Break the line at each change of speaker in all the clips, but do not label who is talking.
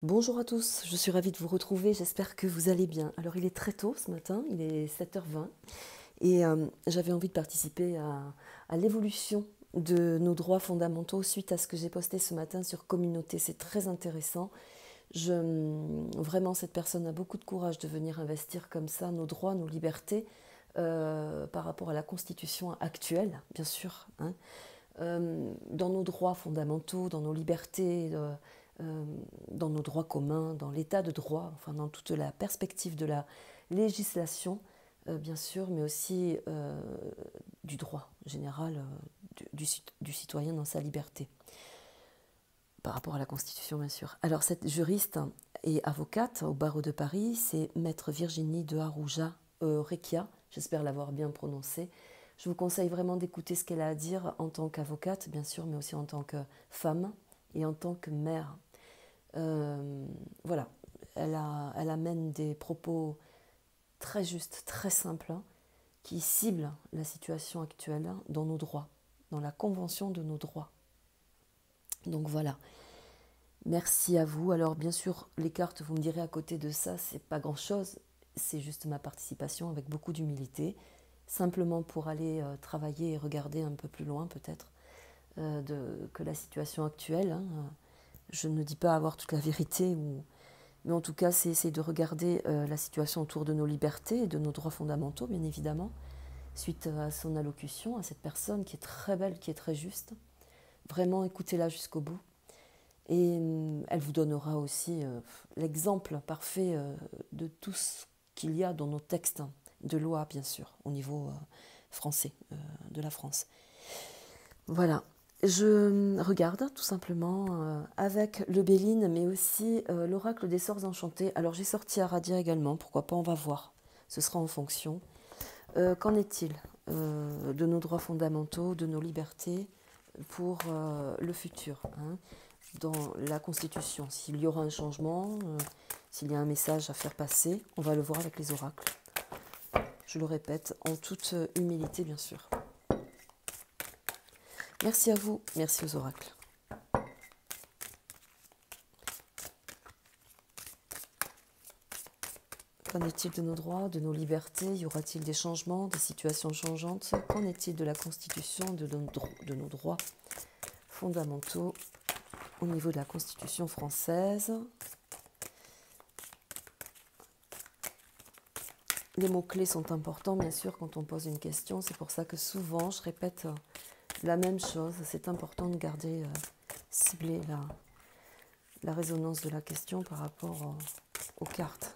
Bonjour à tous, je suis ravie de vous retrouver, j'espère que vous allez bien. Alors il est très tôt ce matin, il est 7h20 et j'avais envie de participer à l'évolution de nos droits fondamentaux suite à ce que j'ai posté ce matin sur Communauté. C'est très intéressant. Vraiment, cette personne a beaucoup de courage de venir investir comme ça nos droits, nos libertés par rapport à la Constitution actuelle, bien sûr, hein. Dans nos droits fondamentaux, dans nos libertés, dans nos droits communs, dans l'état de droit, enfin dans toute la perspective de la législation, bien sûr, mais aussi du droit général du citoyen dans sa liberté, par rapport à la Constitution, bien sûr. Alors cette juriste et avocate au barreau de Paris, c'est Maître Virginie de Arouja Recchia, j'espère l'avoir bien prononcé. Je vous conseille vraiment d'écouter ce qu'elle a à dire en tant qu'avocate, bien sûr, mais aussi en tant que femme et en tant que mère. Voilà, elle amène des propos très justes, très simples, qui ciblent la situation actuelle dans nos droits, dans la convention de nos droits. Donc voilà, merci à vous. Alors bien sûr, les cartes, vous me direz à côté de ça, c'est pas grand-chose, c'est juste ma participation avec beaucoup d'humilité, simplement pour aller travailler et regarder un peu plus loin peut-être que la situation actuelle, hein. Je ne dis pas avoir toute la vérité, mais en tout cas, c'est essayer de regarder la situation autour de nos libertés et de nos droits fondamentaux, bien évidemment, suite à son allocution, à cette personne qui est très belle, qui est très juste. Vraiment, écoutez-la jusqu'au bout. Et elle vous donnera aussi l'exemple parfait de tout ce qu'il y a dans nos textes de loi, bien sûr, au niveau français de la France. Voilà. Je regarde tout simplement avec le Béline, mais aussi l'oracle des sorts enchantés. Alors j'ai sorti Aradia également, pourquoi pas, on va voir. Ce sera en fonction. Qu'en est-il de nos droits fondamentaux, de nos libertés pour le futur, hein, dans la Constitution? S'il y aura un changement, s'il y a un message à faire passer, on va le voir avec les oracles. Je le répète, en toute humilité, bien sûr. Merci à vous, merci aux oracles. Qu'en est-il de nos droits, de nos libertés? Y aura-t-il des changements, des situations changeantes? Qu'en est-il de la Constitution, de nos droits fondamentaux au niveau de la Constitution française? Les mots-clés sont importants, bien sûr, quand on pose une question. C'est pour ça que souvent, je répète la même chose. C'est important de garder ciblée la résonance de la question par rapport aux cartes.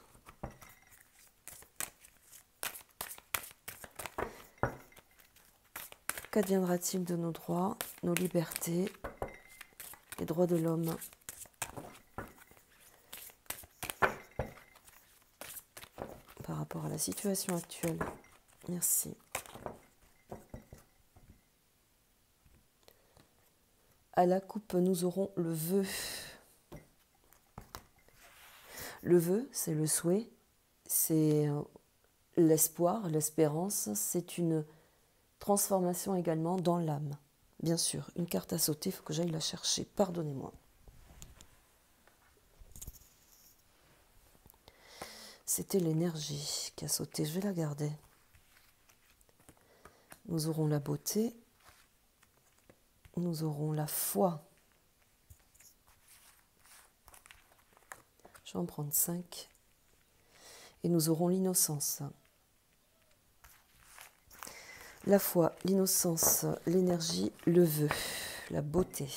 Qu'adviendra-t-il de nos droits, nos libertés, les droits de l'homme par rapport à la situation actuelle? Merci. À la coupe, nous aurons le vœu. Le vœu, c'est le souhait, c'est l'espoir, l'espérance, c'est une transformation également dans l'âme. Bien sûr, une carte à sauter, il faut que j'aille la chercher, pardonnez-moi. C'était l'énergie qui a sauté, je vais la garder. Nous aurons la beauté, nous aurons la foi. Je vais en prendre 5. Et nous aurons l'innocence. La foi, l'innocence, l'énergie, le vœu, la beauté.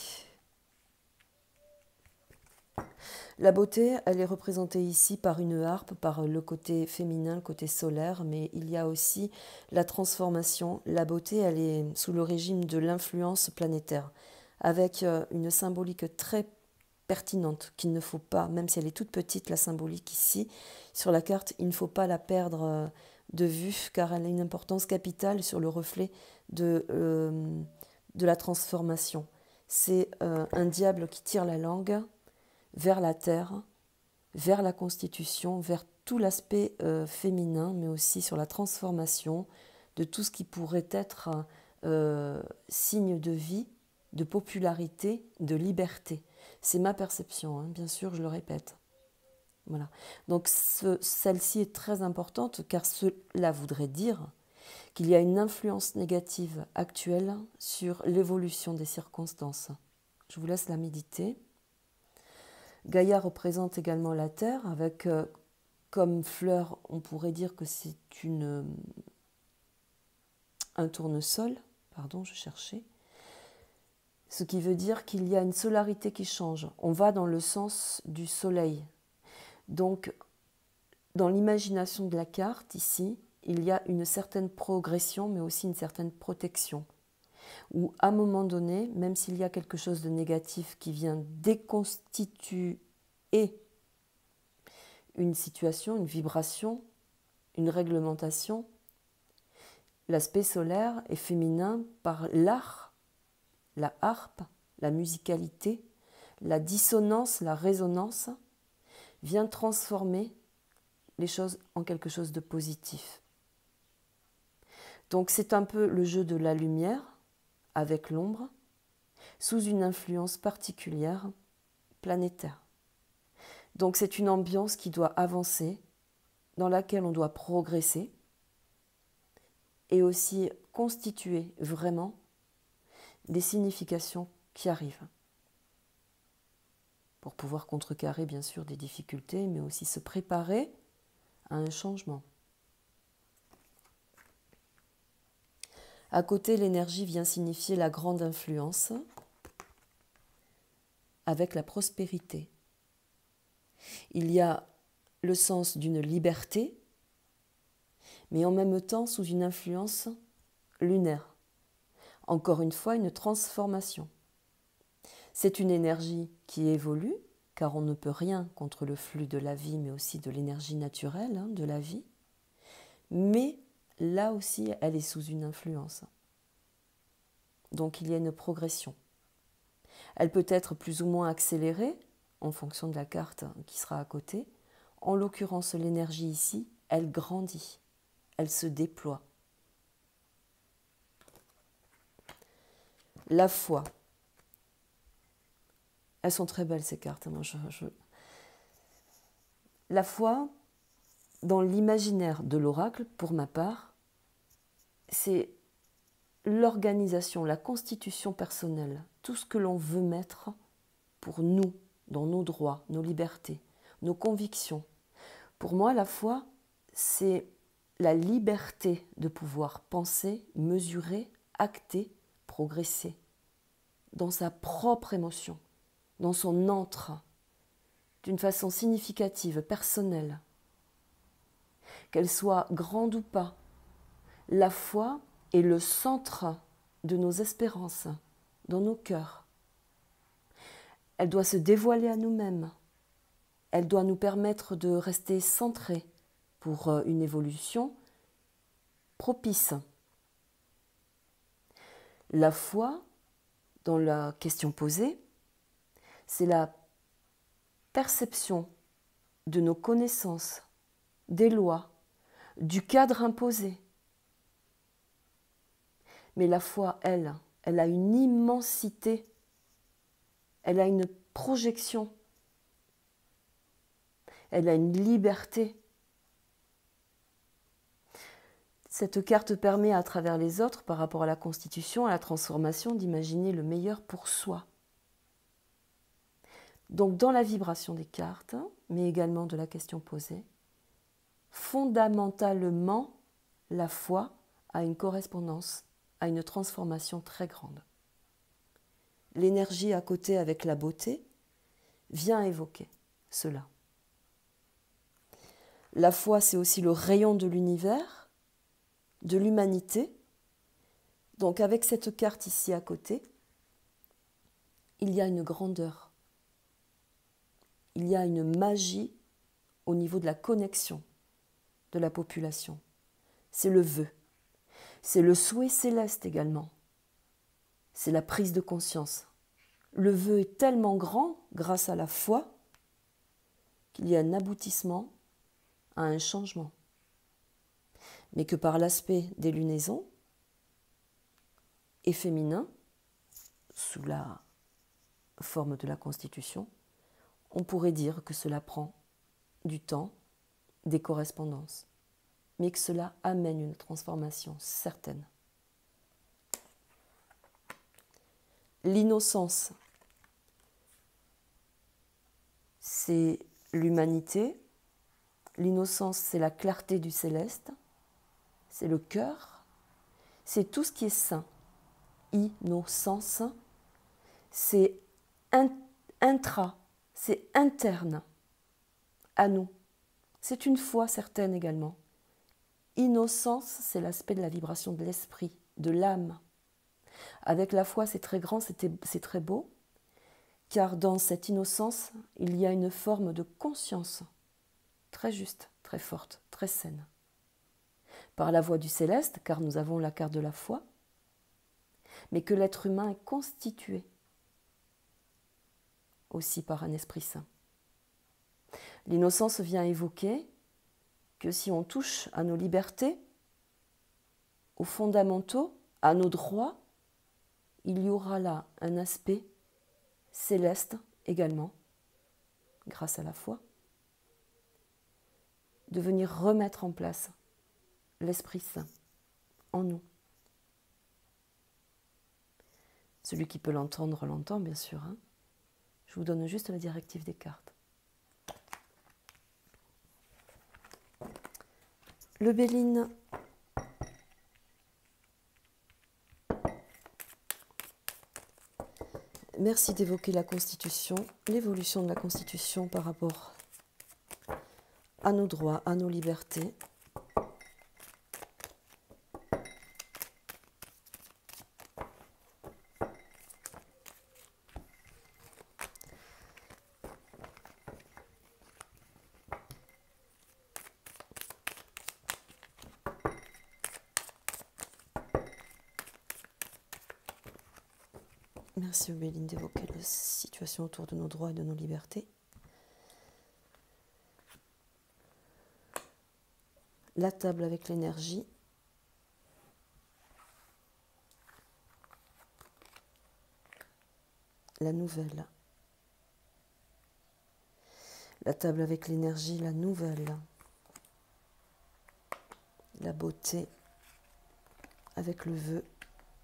La beauté, elle est représentée ici par une harpe, par le côté féminin, le côté solaire, mais il y a aussi la transformation. La beauté, elle est sous le régime de l'influence planétaire, avec une symbolique très pertinente qu'il ne faut pas, même si elle est toute petite, la symbolique ici, sur la carte, il ne faut pas la perdre de vue, car elle a une importance capitale sur le reflet de la transformation. C'est un diable qui tire la langue vers la terre, vers la constitution, vers tout l'aspect féminin, mais aussi sur la transformation de tout ce qui pourrait être signe de vie, de popularité, de liberté. C'est ma perception, hein, bien sûr, je le répète. Voilà. Donc celle-ci est très importante car cela voudrait dire qu'il y a une influence négative actuelle sur l'évolution des circonstances. Je vous laisse la méditer. Gaïa représente également la Terre avec comme fleur, on pourrait dire que c'est un tournesol, pardon, je cherchais, ce qui veut dire qu'il y a une solarité qui change. On va dans le sens du soleil. Donc, dans l'imagination de la carte, ici, il y a une certaine progression, mais aussi une certaine protection. Où, à un moment donné, même s'il y a quelque chose de négatif qui vient déconstituer une situation, une vibration, une réglementation, l'aspect solaire est féminin par l'art, la harpe, la musicalité, la dissonance, la résonance, vient transformer les choses en quelque chose de positif. Donc c'est un peu le jeu de la lumière avec l'ombre, sous une influence particulière planétaire. Donc c'est une ambiance qui doit avancer, dans laquelle on doit progresser, et aussi constituer vraiment des significations qui arrivent. Pour pouvoir contrecarrer bien sûr des difficultés, mais aussi se préparer à un changement. À côté, l'énergie vient signifier la grande influence avec la prospérité. Il y a le sens d'une liberté, mais en même temps sous une influence lunaire. Encore une fois, une transformation. C'est une énergie qui évolue, car on ne peut rien contre le flux de la vie, mais aussi de l'énergie naturelle de la vie. Mais là aussi, elle est sous une influence. Donc il y a une progression. Elle peut être plus ou moins accélérée en fonction de la carte qui sera à côté. En l'occurrence, l'énergie ici, elle grandit, elle se déploie. La foi. Elles sont très belles ces cartes. Moi, La foi, dans l'imaginaire de l'oracle, pour ma part, c'est l'organisation, la constitution personnelle, tout ce que l'on veut mettre pour nous, dans nos droits, nos libertés, nos convictions. Pour moi, la foi, c'est la liberté de pouvoir penser, mesurer, acter, progresser dans sa propre émotion, dans son antre, d'une façon significative, personnelle. Qu'elle soit grande ou pas, la foi est le centre de nos espérances, dans nos cœurs. Elle doit se dévoiler à nous-mêmes. Elle doit nous permettre de rester centrés pour une évolution propice. La foi, dans la question posée, c'est la perception de nos connaissances, des lois, du cadre imposé. Mais la foi, elle a une immensité, elle a une projection, elle a une liberté. Cette carte permet à travers les autres, par rapport à la constitution, à la transformation, d'imaginer le meilleur pour soi. Donc dans la vibration des cartes, mais également de la question posée, fondamentalement, la foi a une correspondance à une transformation très grande. L'énergie à côté avec la beauté vient évoquer cela. La foi, c'est aussi le rayon de l'univers, de l'humanité. Donc avec cette carte ici à côté, il y a une grandeur. Il y a une magie au niveau de la connexion de la population. C'est le vœu. C'est le souhait céleste également. C'est la prise de conscience. Le vœu est tellement grand grâce à la foi qu'il y a un aboutissement à un changement. Mais que par l'aspect des lunaisons et féminin, sous la forme de la Constitution, on pourrait dire que cela prend du temps, des correspondances, mais que cela amène une transformation certaine. L'innocence, c'est l'humanité. L'innocence, c'est la clarté du céleste. C'est le cœur. C'est tout ce qui est saint. Innocence, c'est intra, c'est interne à nous. C'est une foi certaine également. Innocence, c'est l'aspect de la vibration de l'esprit, de l'âme. Avec la foi, c'est très grand, c'est très beau, car dans cette innocence, il y a une forme de conscience très juste, très forte, très saine. Par la voie du céleste, car nous avons la carte de la foi, mais que l'être humain est constitué aussi par un Esprit Saint. L'innocence vient évoquer que si on touche à nos libertés, aux fondamentaux, à nos droits, il y aura là un aspect céleste également, grâce à la foi, de venir remettre en place l'Esprit Saint en nous. Celui qui peut l'entendre, l'entend bien sûr. Je vous donne juste la directive des cartes. Le Béline. Merci d'évoquer la Constitution, l'évolution de la Constitution par rapport à nos droits, à nos libertés. Merci Béline d'évoquer la situation autour de nos droits et de nos libertés. La table avec l'énergie. La nouvelle. La table avec l'énergie, la nouvelle. La beauté avec le vœu,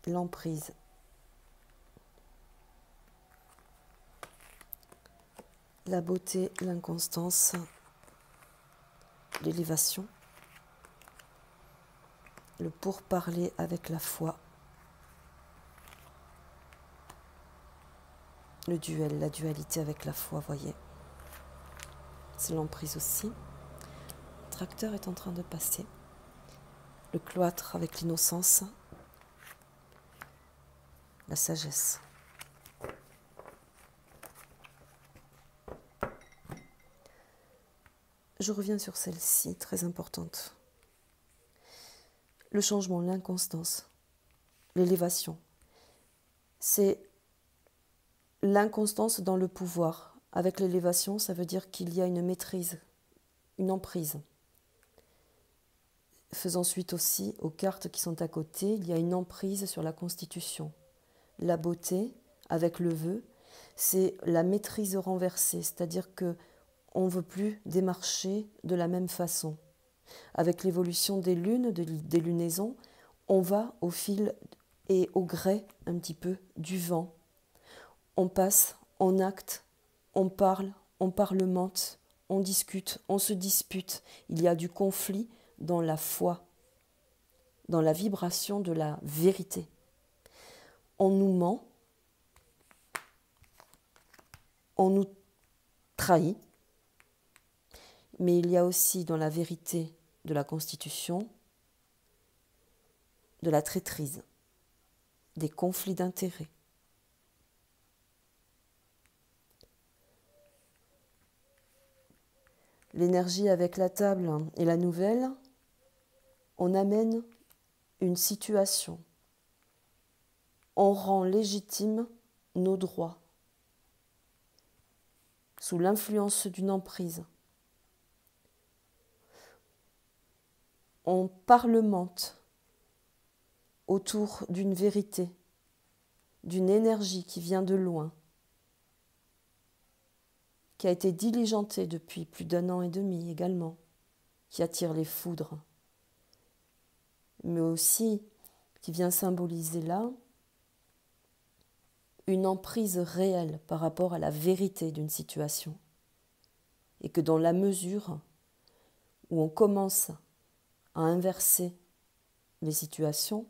l'emprise. La beauté, l'inconstance, l'élévation. Le pourparler avec la foi. Le duel, la dualité avec la foi, voyez. C'est l'emprise aussi. Le tracteur est en train de passer. Le cloître avec l'innocence. La sagesse. Je reviens sur celle-ci, très importante. Le changement, l'inconstance, l'élévation. C'est l'inconstance dans le pouvoir. Avec l'élévation, ça veut dire qu'il y a une maîtrise, une emprise. Faisant suite aussi aux cartes qui sont à côté, il y a une emprise sur la Constitution. La beauté, avec le vœu, c'est la maîtrise renversée, c'est-à-dire que on ne veut plus démarcher de la même façon. Avec l'évolution des lunes, des lunaisons, on va au fil et au gré un petit peu du vent. On passe, on acte, on parle, on parlemente, on discute, on se dispute. Il y a du conflit dans la foi, dans la vibration de la vérité. On nous ment, on nous trahit, mais il y a aussi dans la vérité de la Constitution de la traîtrise, des conflits d'intérêts. L'énergie avec la table et la nouvelle, on amène une situation. On rend légitime nos droits sous l'influence d'une emprise. On parlemente autour d'une vérité, d'une énergie qui vient de loin, qui a été diligenté depuis plus d'1 an et demi également, qui attire les foudres, mais aussi qui vient symboliser là une emprise réelle par rapport à la vérité d'une situation. Et que dans la mesure où on commence à inverser les situations,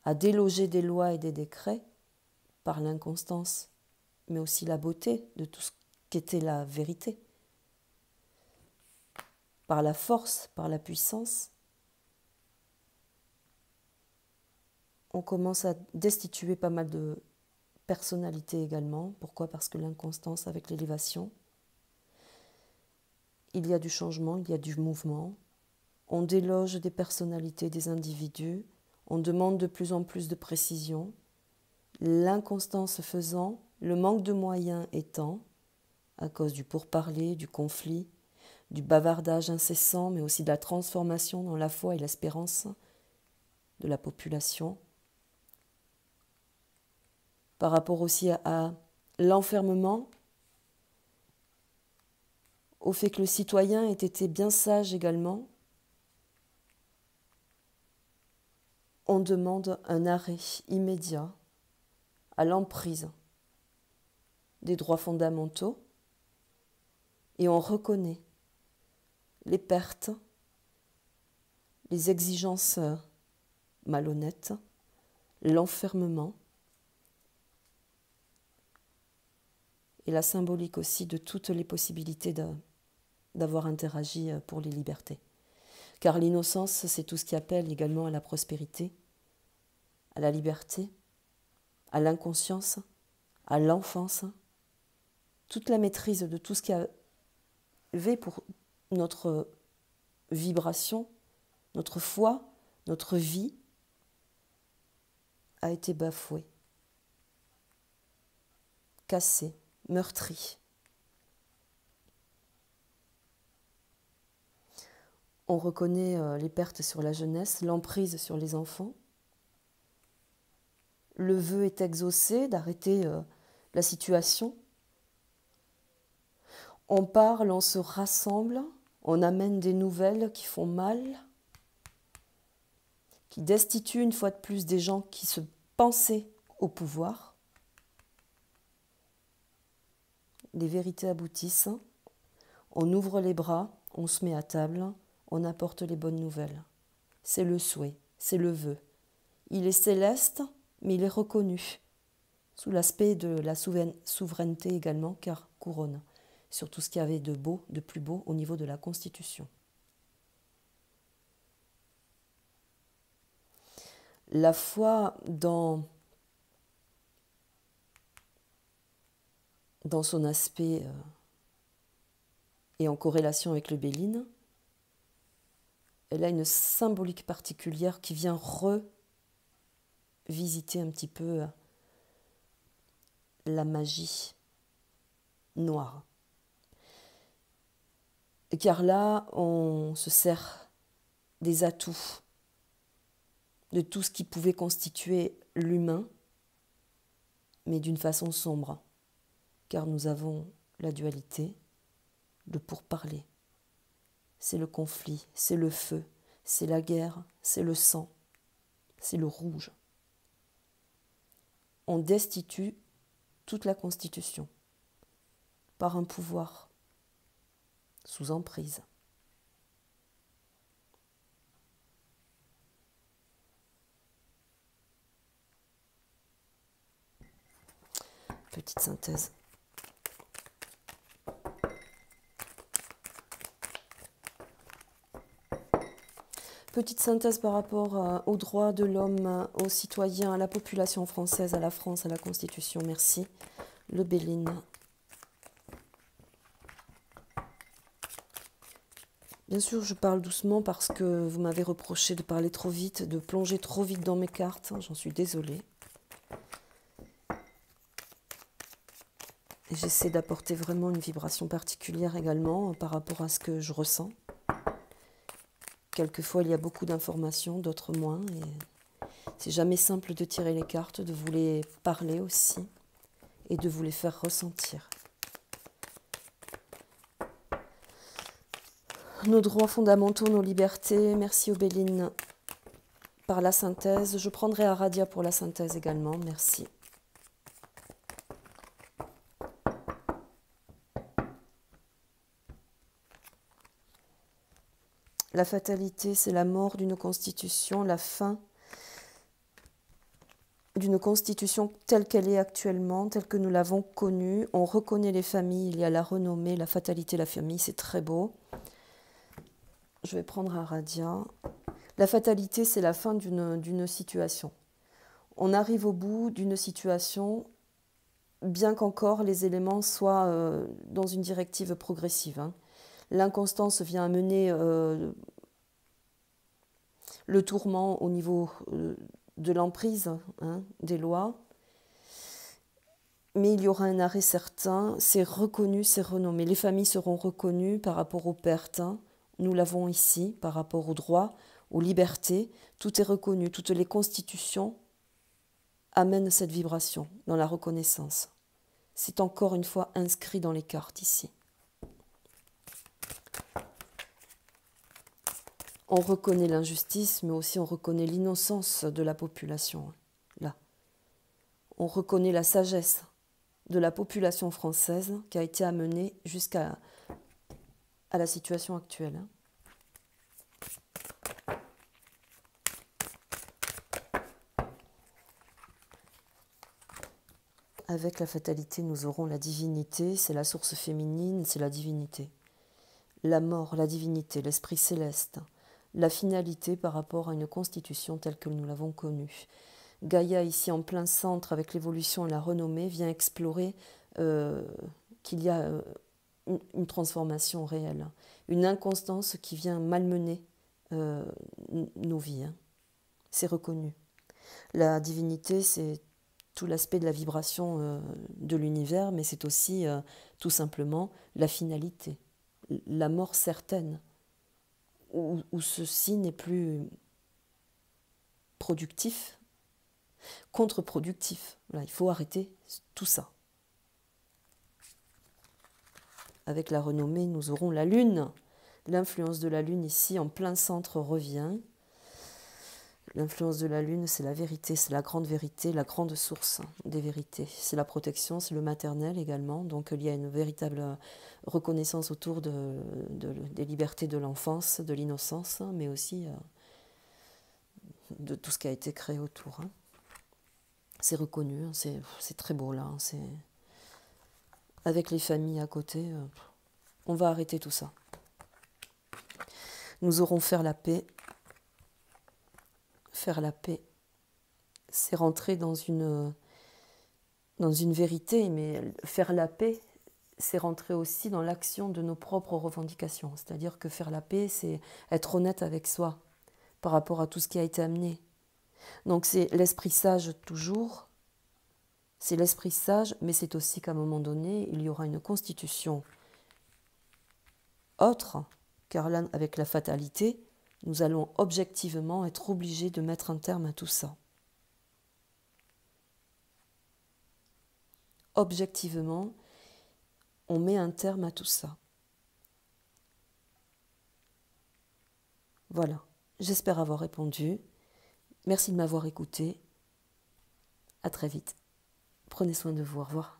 à déloger des lois et des décrets par l'inconstance, mais aussi la beauté de tout ce qu'était la vérité, par la force, par la puissance, on commence à destituer pas mal de personnalités également. Pourquoi? Parce que l'inconstance avec l'élévation, il y a du changement, il y a du mouvement. On déloge des personnalités, des individus. On demande de plus en plus de précision. L'inconstance faisant, le manque de moyens étant, à cause du pourparler, du conflit, du bavardage incessant, mais aussi de la transformation dans la foi et l'espérance de la population. Par rapport aussi à l'enfermement, au fait que le citoyen ait été bien sage également, on demande un arrêt immédiat à l'emprise des droits fondamentaux et on reconnaît les pertes, les exigences malhonnêtes, l'enfermement et la symbolique aussi de toutes les possibilités d'avoir interagi pour les libertés. Car l'innocence, c'est tout ce qui appelle également à la prospérité, à la liberté, à l'inconscience, à l'enfance, toute la maîtrise de tout ce qui avait pour notre vibration, notre foi, notre vie, a été bafouée, cassée, meurtrie. On reconnaît les pertes sur la jeunesse, l'emprise sur les enfants. Le vœu est exaucé d'arrêter la situation. On parle, on se rassemble, on amène des nouvelles qui font mal, qui destituent une fois de plus des gens qui se pensaient au pouvoir. Les vérités aboutissent, on ouvre les bras, on se met à table, on apporte les bonnes nouvelles. C'est le souhait, c'est le vœu. Il est céleste, mais il est reconnu, sous l'aspect de la souveraineté également, car couronne sur tout ce qu'il y avait de beau, de plus beau au niveau de la Constitution. La foi dans son aspect et en corrélation avec le Béline, elle a une symbolique particulière qui vient revisiter un petit peu la magie noire. Car là, on se sert des atouts, de tout ce qui pouvait constituer l'humain, mais d'une façon sombre. Car nous avons la dualité, le pourparler. C'est le conflit, c'est le feu, c'est la guerre, c'est le sang, c'est le rouge. On destitue toute la Constitution par un pouvoir sous emprise. Petite synthèse. Petite synthèse par rapport aux droits de l'homme, aux citoyens, à la population française, à la France, à la Constitution. Merci. Le Béline. Bien sûr, je parle doucement parce que vous m'avez reproché de parler trop vite, de plonger trop vite dans mes cartes. J'en suis désolée. Et j'essaie d'apporter vraiment une vibration particulière également par rapport à ce que je ressens. Quelquefois, il y a beaucoup d'informations, d'autres moins. Et c'est jamais simple de tirer les cartes, de vous les parler aussi et de vous les faire ressentir. nos droits fondamentaux, nos libertés. Merci Obéline par la synthèse. Je prendrai Aradia pour la synthèse également. Merci. La fatalité, c'est la mort d'une constitution, la fin d'une constitution telle qu'elle est actuellement, telle que nous l'avons connue. On reconnaît les familles, il y a la renommée, la fatalité, la famille, c'est très beau. Je vais prendre Aradia. La fatalité, c'est la fin d'une situation. On arrive au bout d'une situation, bien qu'encore les éléments soient dans une directive progressive. Hein. L'inconstance vient amener le tourment au niveau de l'emprise des lois. Mais il y aura un arrêt certain, c'est reconnu, c'est renommé. Les familles seront reconnues par rapport aux pertes. Nous l'avons ici, par rapport aux droits, aux libertés. Tout est reconnu, toutes les constitutions amènent cette vibration dans la reconnaissance. C'est encore une fois inscrit dans les cartes ici. On reconnaît l'injustice, mais aussi on reconnaît l'innocence de la population. Là. On reconnaît la sagesse de la population française qui a été amenée jusqu'à la situation actuelle. Avec la fatalité, nous aurons la divinité, c'est la source féminine, c'est la divinité. La mort, la divinité, l'esprit céleste, la finalité par rapport à une constitution telle que nous l'avons connue. Gaïa, ici en plein centre, avec l'évolution et la renommée, vient explorer qu'il y a une transformation réelle, une inconstance qui vient malmener nos vies. Hein. C'est reconnu. La divinité, c'est tout l'aspect de la vibration de l'univers, mais c'est aussi tout simplement la finalité, la mort certaine, où ceci n'est plus productif, contre-productif. Voilà, il faut arrêter tout ça. Avec la renommée, nous aurons la Lune. L'influence de la Lune ici, en plein centre, revient. L'influence de la Lune, c'est la vérité, c'est la grande vérité, la grande source des vérités. C'est la protection, c'est le maternel également. Donc il y a une véritable reconnaissance autour des libertés de l'enfance, de l'innocence, mais aussi de tout ce qui a été créé autour. Hein. C'est reconnu, hein, c'est très beau là. Hein, avec les familles à côté, on va arrêter tout ça. Nous aurons faire la paix. Faire la paix, c'est rentrer dans une vérité, mais faire la paix, c'est rentrer aussi dans l'action de nos propres revendications. C'est-à-dire que faire la paix, c'est être honnête avec soi par rapport à tout ce qui a été amené. Donc c'est l'esprit sage toujours, c'est l'esprit sage, mais c'est aussi qu'à un moment donné, il y aura une constitution autre, car là, avec la fatalité, nous allons objectivement être obligés de mettre un terme à tout ça. Objectivement, on met un terme à tout ça. Voilà, j'espère avoir répondu. Merci de m'avoir écouté. À très vite. Prenez soin de vous. Au revoir.